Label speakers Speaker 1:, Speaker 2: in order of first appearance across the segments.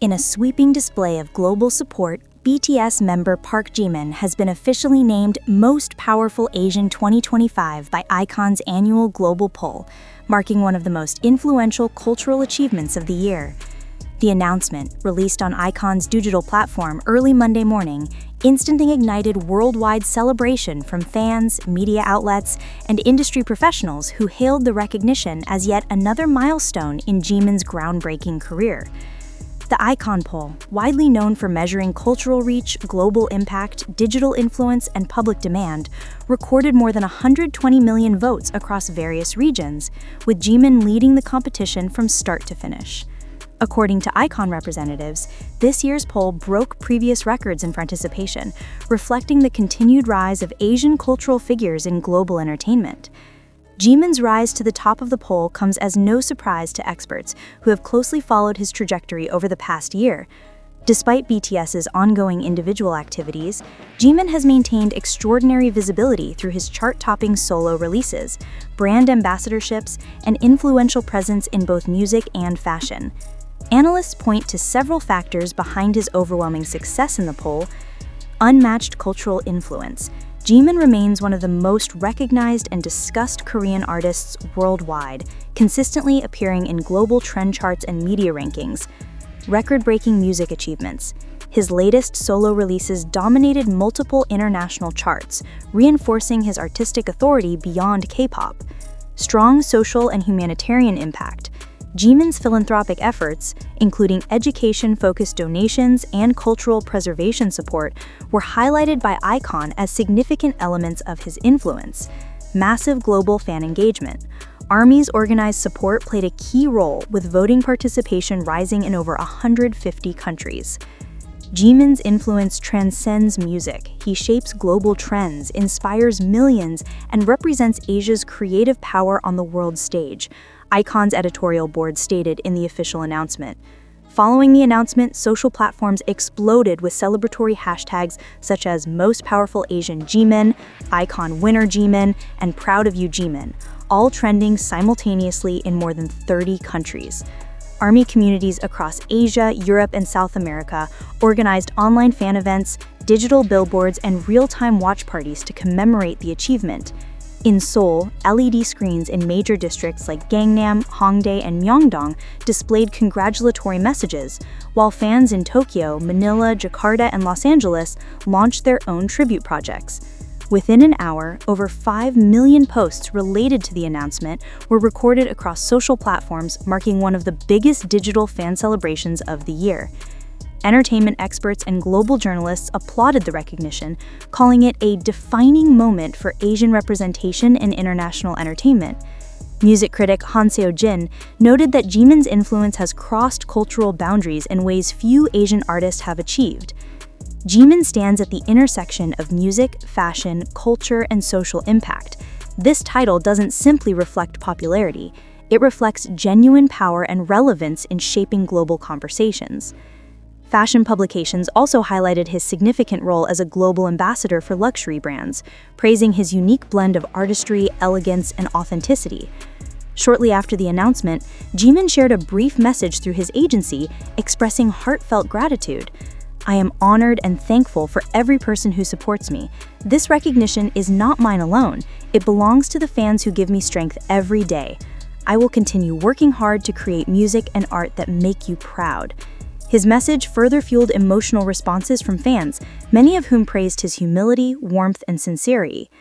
Speaker 1: In a sweeping display of global support, BTS member Park Jimin has been officially named Most Powerful Asian 2025 by iKON's annual global poll, marking one of the most influential cultural achievements of the year. The announcement, released on iKON's digital platform early Monday morning, instantly ignited worldwide celebration from fans, media outlets, and industry professionals who hailed the recognition as yet another milestone in Jimin's groundbreaking career. The iKON poll, widely known for measuring cultural reach, global impact, digital influence, and public demand, recorded more than 120 million votes across various regions, with Jimin leading the competition from start to finish. According to iKON representatives, this year's poll broke previous records in participation, reflecting the continued rise of Asian cultural figures in global entertainment. Jimin's rise to the top of the poll comes as no surprise to experts who have closely followed his trajectory over the past year. Despite BTS's ongoing individual activities, Jimin has maintained extraordinary visibility through his chart-topping solo releases, brand ambassadorships, and influential presence in both music and fashion. Analysts point to several factors behind his overwhelming success in the poll. Unmatched cultural influence. Jimin remains one of the most recognized and discussed Korean artists worldwide, consistently appearing in global trend charts and media rankings. Record-breaking music achievements. His latest solo releases dominated multiple international charts, reinforcing his artistic authority beyond K-pop. Strong social and humanitarian impact. Jimin's philanthropic efforts, including education-focused donations and cultural preservation support, were highlighted by iKON as significant elements of his influence. Massive global fan engagement. ARMY's organized support played a key role, with voting participation rising in over 150 countries. Jimin's influence transcends music. He shapes global trends, inspires millions, and represents Asia's creative power on the world stage, iKON's editorial board stated in the official announcement. Following the announcement, social platforms exploded with celebratory hashtags such as Most Powerful Asian Jimin, iKON Winner Jimin, and Proud of You Jimin, all trending simultaneously in more than 30 countries. ARMY communities across Asia, Europe, and South America organized online fan events, digital billboards, and real-time watch parties to commemorate the achievement. In Seoul, LED screens in major districts like Gangnam, Hongdae, and Myeongdong displayed congratulatory messages, while fans in Tokyo, Manila, Jakarta, and Los Angeles launched their own tribute projects. Within an hour, over 5 million posts related to the announcement were recorded across social platforms, marking one of the biggest digital fan celebrations of the year. Entertainment experts and global journalists applauded the recognition, calling it a defining moment for Asian representation in international entertainment. Music critic Han Seo-jin noted that Jimin's influence has crossed cultural boundaries in ways few Asian artists have achieved. Jimin stands at the intersection of music, fashion, culture, and social impact. This title doesn't simply reflect popularity, it reflects genuine power and relevance in shaping global conversations. Fashion publications also highlighted his significant role as a global ambassador for luxury brands, praising his unique blend of artistry, elegance, and authenticity. Shortly after the announcement, Jimin shared a brief message through his agency, expressing heartfelt gratitude. "I am honored and thankful for every person who supports me. This recognition is not mine alone. It belongs to the fans who give me strength every day. I will continue working hard to create music and art that make you proud." His message further fueled emotional responses from fans, many of whom praised his humility, warmth, and sincerity.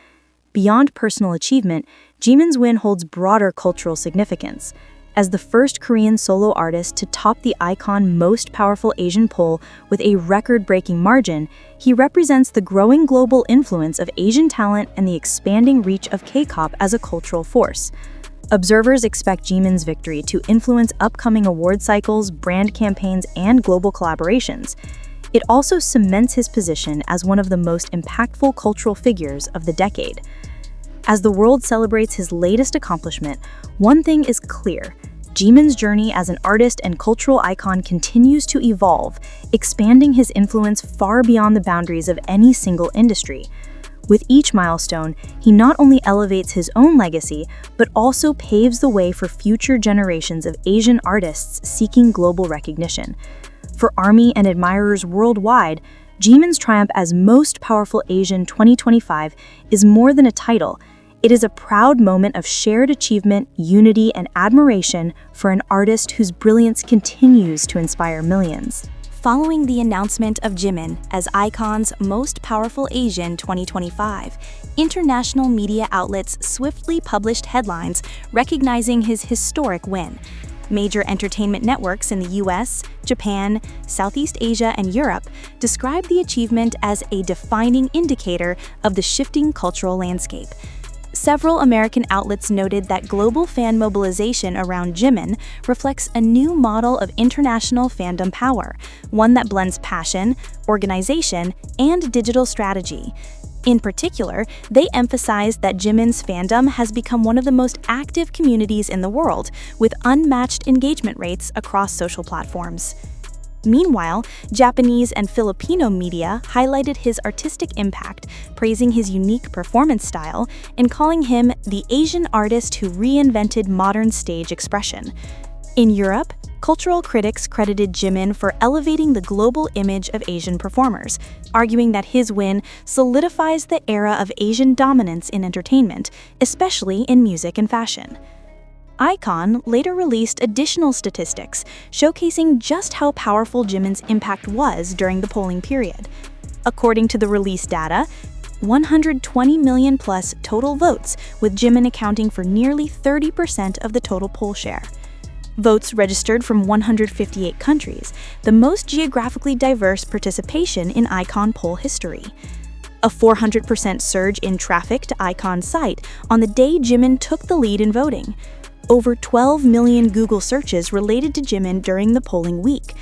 Speaker 1: Beyond personal achievement, Jimin's win holds broader cultural significance. As the first Korean solo artist to top the iKON Most Powerful Asian poll with a record-breaking margin, he represents the growing global influence of Asian talent and the expanding reach of K-pop as a cultural force. Observers expect Jimin's victory to influence upcoming award cycles, brand campaigns, and global collaborations. It also cements his position as one of the most impactful cultural figures of the decade. As the world celebrates his latest accomplishment, one thing is clear: Jimin's journey as an artist and cultural icon continues to evolve, expanding his influence far beyond the boundaries of any single industry. With each milestone, he not only elevates his own legacy, but also paves the way for future generations of Asian artists seeking global recognition. For ARMY and admirers worldwide, Jimin's triumph as Most Powerful Asian 2025 is more than a title. It is a proud moment of shared achievement, unity, and admiration for an artist whose brilliance continues to inspire millions. Following the announcement of Jimin as iKON's Most Powerful Asian 2025, international media outlets swiftly published headlines recognizing his historic win. Major entertainment networks in the US, Japan, Southeast Asia, and Europe describe the achievement as a defining indicator of the shifting cultural landscape. Several American outlets noted that global fan mobilization around Jimin reflects a new model of international fandom power, one that blends passion, organization, and digital strategy. In particular, they emphasized that Jimin's fandom has become one of the most active communities in the world, with unmatched engagement rates across social platforms. Meanwhile, Japanese and Filipino media highlighted his artistic impact, praising his unique performance style and calling him the Asian artist who reinvented modern stage expression. In Europe, cultural critics credited Jimin for elevating the global image of Asian performers, arguing that his win solidifies the era of Asian dominance in entertainment, especially in music and fashion. iKON later released additional statistics showcasing just how powerful Jimin's impact was during the polling period. According to the released data, 120 million plus total votes, with Jimin accounting for nearly 30% of the total poll share. Votes registered from 158 countries, the most geographically diverse participation in iKON poll history. A 400% surge in traffic to iKON's site on the day Jimin took the lead in voting. Over 12 million Google searches related to Jimin during the polling week,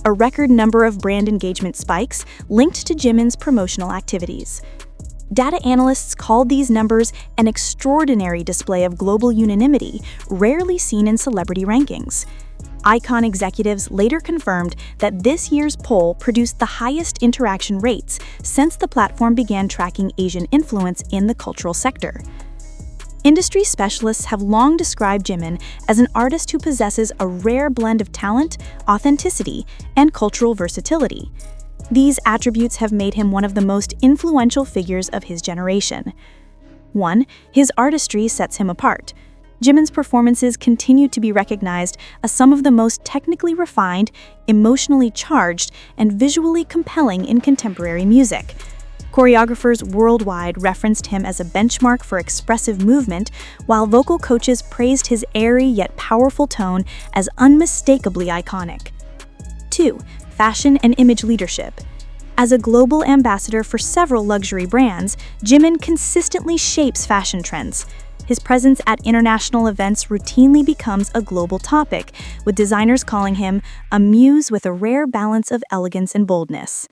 Speaker 1: a record number of brand engagement spikes linked to Jimin's promotional activities. Data analysts called these numbers an extraordinary display of global unanimity, rarely seen in celebrity rankings. iKON executives later confirmed that this year's poll produced the highest interaction rates since the platform began tracking Asian influence in the cultural sector. Industry specialists have long described Jimin as an artist who possesses a rare blend of talent, authenticity, and cultural versatility. These attributes have made him one of the most influential figures of his generation. 1. His artistry sets him apart. Jimin's performances continue to be recognized as some of the most technically refined, emotionally charged, and visually compelling in contemporary music. Choreographers worldwide referenced him as a benchmark for expressive movement, while vocal coaches praised his airy yet powerful tone as unmistakably iconic. 2. Fashion and image leadership. As a global ambassador for several luxury brands, Jimin consistently shapes fashion trends. His presence at international events routinely becomes a global topic, with designers calling him a muse with a rare balance of elegance and boldness.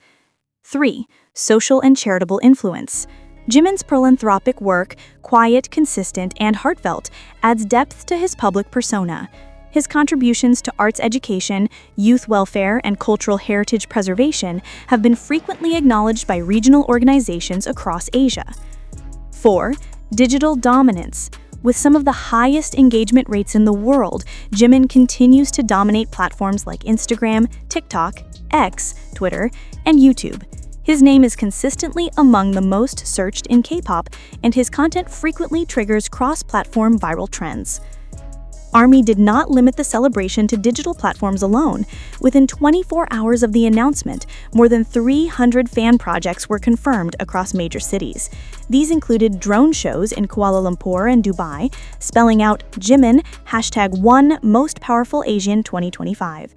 Speaker 1: 3. Social and charitable influence. Jimin's philanthropic work, quiet, consistent, and heartfelt, adds depth to his public persona. His contributions to arts education, youth welfare, and cultural heritage preservation have been frequently acknowledged by regional organizations across Asia. 4. Digital dominance. With some of the highest engagement rates in the world, Jimin continues to dominate platforms like Instagram, TikTok, X, Twitter, and YouTube. His name is consistently among the most searched in K-pop, and his content frequently triggers cross-platform viral trends. ARMY did not limit the celebration to digital platforms alone. Within 24 hours of the announcement, more than 300 fan projects were confirmed across major cities. These included drone shows in Kuala Lumpur and Dubai, spelling out Jimin #1 Most Powerful Asian 2025.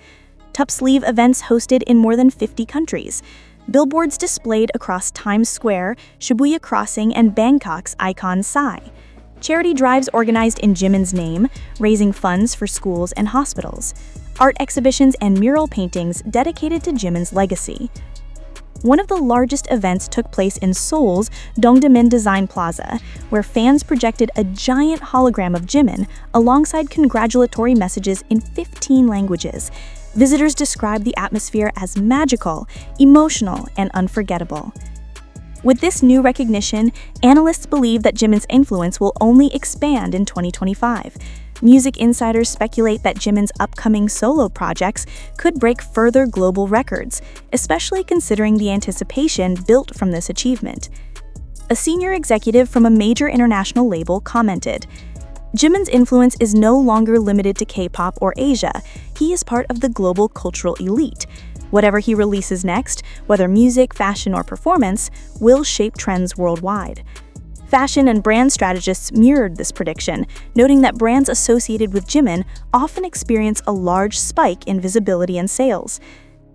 Speaker 1: Top-sleeve events hosted in more than 50 countries. Billboards displayed across Times Square, Shibuya Crossing, and Bangkok's icon Psy. Charity drives organized in Jimin's name, raising funds for schools and hospitals. Art exhibitions and mural paintings dedicated to Jimin's legacy. One of the largest events took place in Seoul's Dongdaemun Design Plaza, where fans projected a giant hologram of Jimin alongside congratulatory messages in 15 languages. Visitors described the atmosphere as magical, emotional, and unforgettable. With this new recognition, analysts believe that Jimin's influence will only expand in 2025. Music insiders speculate that Jimin's upcoming solo projects could break further global records, especially considering the anticipation built from this achievement. A senior executive from a major international label commented, "Jimin's influence is no longer limited to K-pop or Asia. He is part of the global cultural elite. Whatever he releases next, whether music, fashion, or performance, will shape trends worldwide." Fashion and brand strategists mirrored this prediction, noting that brands associated with Jimin often experience a large spike in visibility and sales.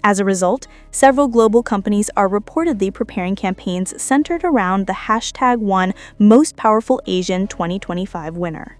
Speaker 1: As a result, several global companies are reportedly preparing campaigns centered around the #1 Most Powerful Asian 2025 winner.